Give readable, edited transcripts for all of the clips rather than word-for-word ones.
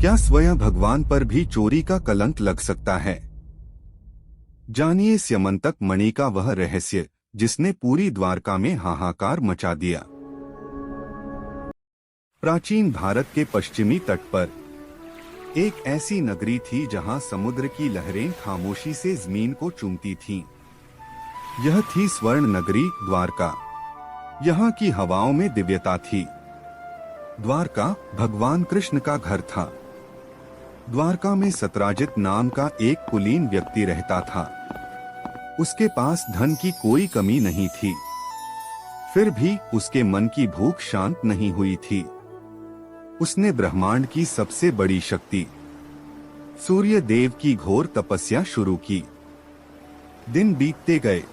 क्या स्वयं भगवान पर भी चोरी का कलंक लग सकता है? जानिए स्यमंतक मणि का वह रहस्य जिसने पूरी द्वारका में हाहाकार मचा दिया। प्राचीन भारत के पश्चिमी तट पर एक ऐसी नगरी थी जहां समुद्र की लहरें खामोशी से जमीन को चूमती थीं। यह थी स्वर्ण नगरी द्वारका। यहाँ की हवाओं में दिव्यता थी। द्वारका भगवान कृष्ण का घर था। द्वारका में सत्राजित नाम का एक कुलीन व्यक्ति रहता था। उसके पास धन की कोई कमी नहीं थी, फिर भी उसके मन की भूख शांत नहीं हुई थी। उसने ब्रह्मांड की सबसे बड़ी शक्ति सूर्य देव की घोर तपस्या शुरू की। दिन बीतते गए।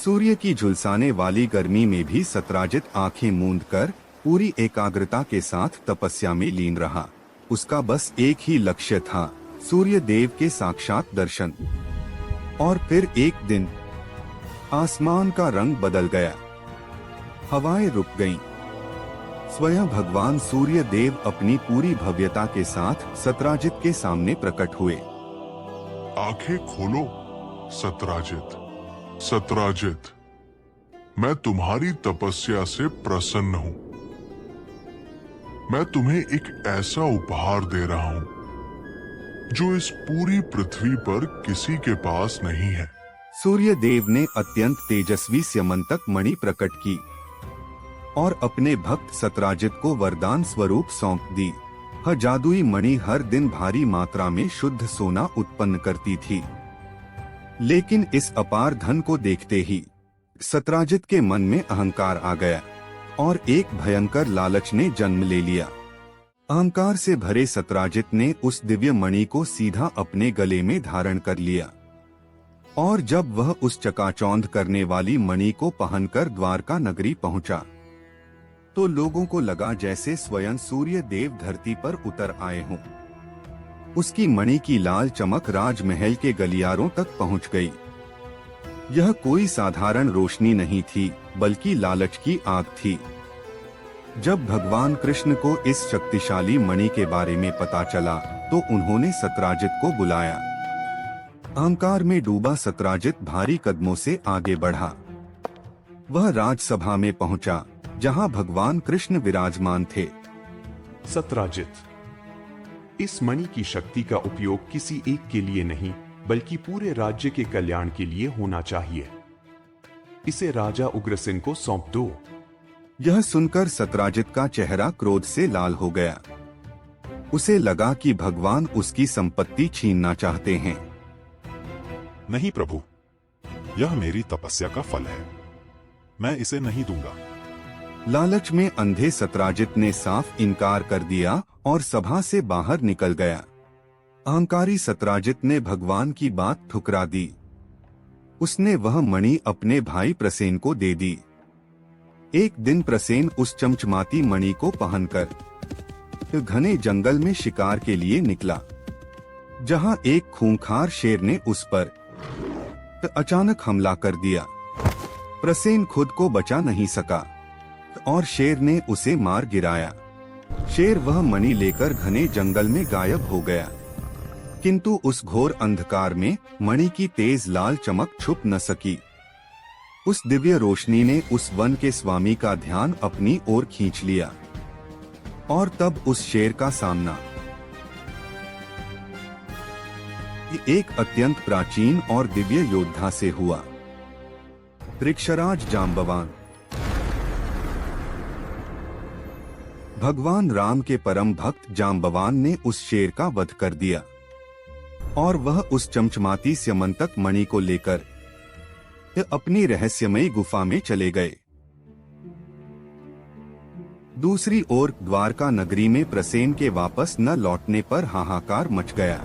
सूर्य की झुलसाने वाली गर्मी में भी सत्राजित आंखें मूंद कर पूरी एकाग्रता के साथ तपस्या में लीन रहा। उसका बस एक ही लक्ष्य था, सूर्य देव के साक्षात दर्शन। और फिर एक दिन आसमान का रंग बदल गया। हवाएं रुक गईं। स्वयं भगवान सूर्य देव अपनी पूरी भव्यता के साथ सत्राजित के सामने प्रकट हुए। आंखें खोलो सत्राजित। सत्राजित, मैं तुम्हारी तपस्या से प्रसन्न हूं। मैं तुम्हें एक ऐसा उपहार दे रहा हूं जो इस पूरी पृथ्वी पर किसी के पास नहीं है। सूर्य देव ने अत्यंत तेजस्वी स्यमंतक मणि प्रकट की और अपने भक्त सत्राजित को वरदान स्वरूप सौंप दी। यह जादुई मणि हर दिन भारी मात्रा में शुद्ध सोना उत्पन्न करती थी। लेकिन इस अपार धन को देखते ही सत्राजित के मन में अहंकार आ गया और एक भयंकर लालच ने जन्म ले लिया। अहंकार से भरे सत्राजित ने उस दिव्य मणि को सीधा अपने गले में धारण कर लिया और जब वह उस चकाचौंध करने वाली मणि को पहनकर द्वारका नगरी पहुंचा तो लोगों को लगा जैसे स्वयं सूर्य देव धरती पर उतर आए हों। उसकी मणि की लाल चमक राजमहल के गलियारों तक पहुंच गई। यह कोई साधारण रोशनी नहीं थी, बल्कि लालच की आग थी। जब भगवान कृष्ण को इस शक्तिशाली मणि के बारे में पता चला तो उन्होंने सत्राजित को बुलाया। अहंकार में डूबा सत्राजित भारी कदमों से आगे बढ़ा। वह राजसभा में पहुंचा, जहां भगवान कृष्ण विराजमान थे। सत्राजित, इस मणि की शक्ति का उपयोग किसी एक के लिए नहीं, बल्कि पूरे राज्य के कल्याण के लिए होना चाहिए। इसे राजा उग्रसेन को सौंप दो। यह सुनकर सत्राजित का चेहरा क्रोध से लाल हो गया। उसे लगा कि भगवान उसकी संपत्ति छीनना चाहते हैं। नहीं प्रभु, यह मेरी तपस्या का फल है। मैं इसे नहीं दूंगा। लालच में अंधे सत्राजित ने साफ इनकार कर दिया और सभा से बाहर निकल गया। अहंकारी सत्राजित ने भगवान की बात ठुकरा दी। उसने वह मणि अपने भाई प्रसेन को दे दी। एक दिन प्रसेन उस चमचमाती मणि को पहनकर घने जंगल में शिकार के लिए निकला, जहां एक खूंखार शेर ने उस पर अचानक हमला कर दिया। प्रसेन खुद को बचा नहीं सका और शेर ने उसे मार गिराया। शेर वह मणि लेकर घने जंगल में गायब हो गया, किंतु उस घोर अंधकार में मणि की तेज लाल चमक छुप न सकी। उस दिव्य रोशनी ने उस वन के स्वामी का ध्यान अपनी ओर खींच लिया और तब उस शेर का सामना एक अत्यंत प्राचीन और दिव्य योद्धा से हुआ, वृक्षराज जांबवान। भगवान राम के परम भक्त जांबवान ने उस शेर का वध कर दिया और वह उस चमचमाती स्यमंतक मणि को लेकर अपनी रहस्यमयी गुफा में चले गए। दूसरी ओर द्वारका नगरी में प्रसेन के वापस न लौटने पर हाहाकार मच गया।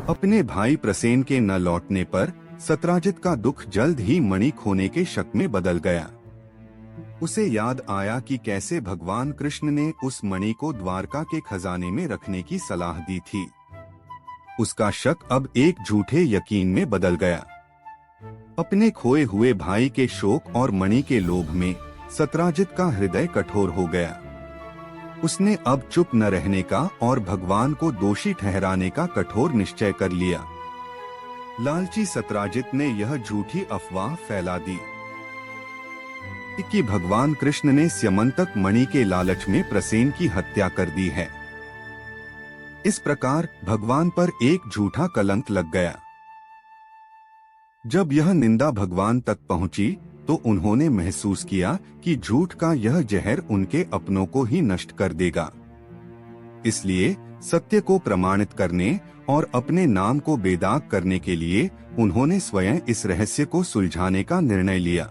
अपने भाई प्रसेन के न लौटने पर सत्राजित का दुख जल्द ही मणि खोने के शक में बदल गया। उसे याद आया कि कैसे भगवान कृष्ण ने उस मणि को द्वारका के खजाने में रखने की सलाह दी थी। उसका शक अब एक झूठे यकीन में बदल गया। अपने खोए हुए भाई के शोक और मणि के लोभ में सत्राजित का हृदय कठोर हो गया। उसने अब चुप न रहने का और भगवान को दोषी ठहराने का कठोर निश्चय कर लिया। लालची सत्राजित ने यह झूठी अफवाह फैला दी कि भगवान कृष्ण ने स्यमंतक मणि के लालच में प्रसेन की हत्या कर दी है। इस प्रकार भगवान पर एक झूठा कलंक लग गया। जब यह निंदा भगवान तक पहुंची तो उन्होंने महसूस किया कि झूठ का यह जहर उनके अपनों को ही नष्ट कर देगा। इसलिए सत्य को प्रमाणित करने और अपने नाम को बेदाग करने के लिए उन्होंने स्वयं इस रहस्य को सुलझाने का निर्णय लिया।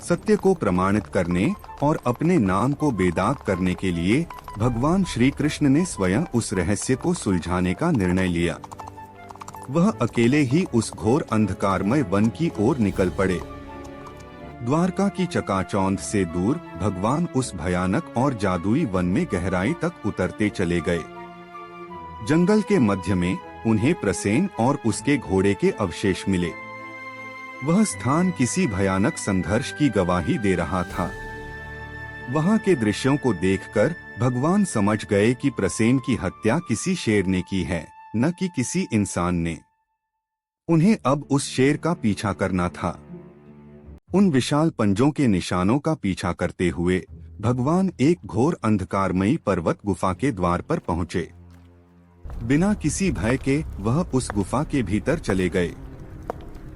सत्य को प्रमाणित करने और अपने नाम को बेदाग करने के लिए भगवान श्री कृष्ण ने स्वयं उस रहस्य को सुलझाने का निर्णय लिया। वह अकेले ही उस घोर अंधकारमय वन की ओर निकल पड़े। द्वारका की चकाचौंध से दूर भगवान उस भयानक और जादुई वन में गहराई तक उतरते चले गए। जंगल के मध्य में उन्हें प्रसेन और उसके घोड़े के अवशेष मिले। वह स्थान किसी भयानक संघर्ष की गवाही दे रहा था। वहां के दृश्यों को देखकर भगवान समझ गए कि प्रसेन की हत्या किसी शेर ने की है, न कि किसी इंसान ने। उन्हें अब उस शेर का पीछा करना था। उन विशाल पंजों के निशानों का पीछा करते हुए भगवान एक घोर अंधकारमयी पर्वत गुफा के द्वार पर पहुंचे। बिना किसी भय के वह उस गुफा के भीतर चले गए।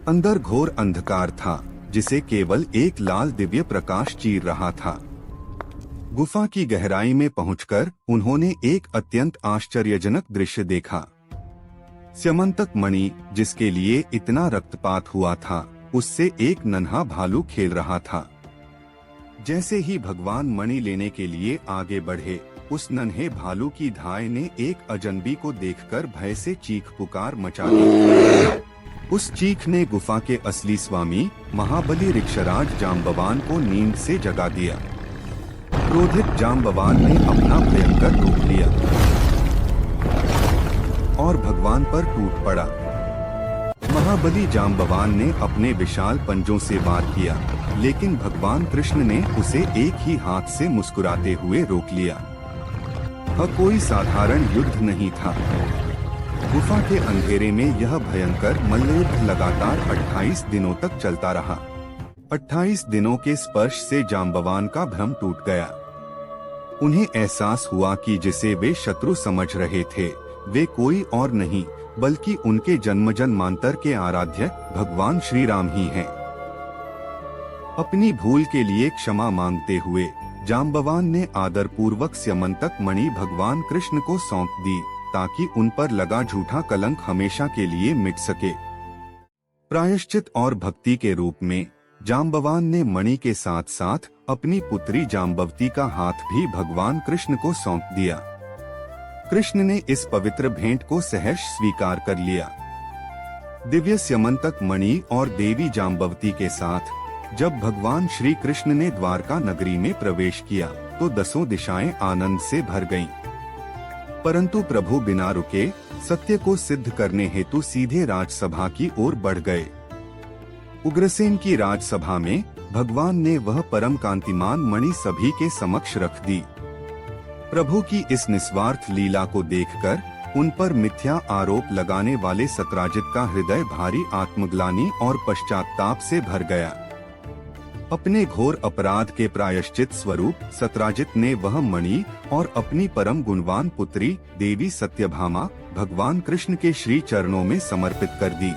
अंदर घोर अंधकार था, जिसे केवल एक लाल दिव्य प्रकाश चीर रहा था। गुफा की गहराई में पहुंचकर उन्होंने एक अत्यंत आश्चर्यजनक दृश्य देखा। स्यमंतक मणि, जिसके लिए इतना रक्तपात हुआ था, उससे एक नन्हा भालू खेल रहा था। जैसे ही भगवान मणि लेने के लिए आगे बढ़े, उस नन्हे भालू की धाय ने एक अजनबी को देखकर भय से चीख पुकार मचा दी। उस चीख ने गुफा के असली स्वामी महाबली ऋक्षराज जांबवान को नींद से जगा दिया। क्रोधित जांबवान ने अपना भयंकर रूप लिया और भगवान पर टूट पड़ा। महाबली जांबवान ने अपने विशाल पंजों से वार किया, लेकिन भगवान कृष्ण ने उसे एक ही हाथ से मुस्कुराते हुए रोक लिया। वह कोई साधारण युद्ध नहीं था। गुफा के अंधेरे में यह भयंकर मल्लयुद्ध लगातार 28 दिनों तक चलता रहा। 28 दिनों के स्पर्श से जांबवान का भ्रम टूट गया। उन्हें एहसास हुआ कि जिसे वे शत्रु समझ रहे थे, वे कोई और नहीं बल्कि उनके जन्मजन्मांतर के आराध्य भगवान श्री राम ही हैं। अपनी भूल के लिए क्षमा मांगते हुए जांबवान ने आदरपूर्वक स्यमंतक मणि भगवान कृष्ण को सौंप दी, ताकि उन पर लगा झूठा कलंक हमेशा के लिए मिट सके। प्रायश्चित और भक्ति के रूप में जांबवान ने मणि के साथ साथ अपनी पुत्री जांबवती का हाथ भी भगवान कृष्ण को सौंप दिया। कृष्ण ने इस पवित्र भेंट को सहर्ष स्वीकार कर लिया। दिव्य स्यमंतक मणि और देवी जांबवती के साथ जब भगवान श्री कृष्ण ने द्वारका नगरी में प्रवेश किया तो 10 दिशाएं आनंद से भर गईं। परंतु प्रभु बिना रुके सत्य को सिद्ध करने हेतु सीधे राजसभा की ओर बढ़ गए। उग्रसेन की राजसभा में भगवान ने वह परम कांतिमान मणि सभी के समक्ष रख दी। प्रभु की इस निस्वार्थ लीला को देखकर उन पर मिथ्या आरोप लगाने वाले सत्राजित का हृदय भारी आत्मग्लानि और पश्चाताप से भर गया। अपने घोर अपराध के प्रायश्चित स्वरूप सत्राजित ने वह मणि और अपनी परम गुणवान पुत्री देवी सत्यभामा भगवान कृष्ण के श्री चरणों में समर्पित कर दी।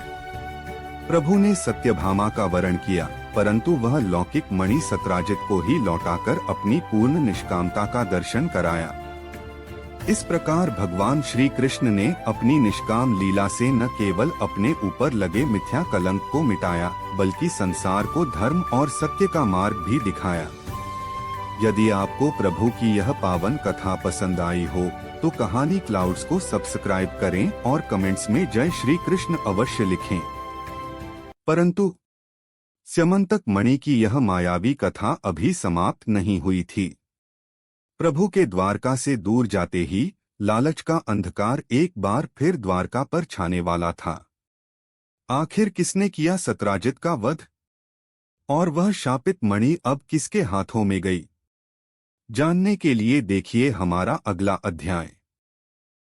प्रभु ने सत्यभामा का वरण किया, परंतु वह लौकिक मणि सत्राजित को ही लौटाकर अपनी पूर्ण निष्कामता का दर्शन कराया। इस प्रकार भगवान श्री कृष्ण ने अपनी निष्काम लीला से न केवल अपने ऊपर लगे मिथ्या कलंक को मिटाया, बल्कि संसार को धर्म और सत्य का मार्ग भी दिखाया। यदि आपको प्रभु की यह पावन कथा पसंद आई हो तो कहानी क्लाउड्स को सब्सक्राइब करें और कमेंट्स में जय श्री कृष्ण अवश्य लिखें। परंतु स्यमंतक मणि की यह मायावी कथा अभी समाप्त नहीं हुई थी। प्रभु के द्वारका से दूर जाते ही लालच का अंधकार एक बार फिर द्वारका पर छाने वाला था। आखिर किसने किया सत्राजित का वध? और वह शापित मणि अब किसके हाथों में गई? जानने के लिए देखिए हमारा अगला अध्याय।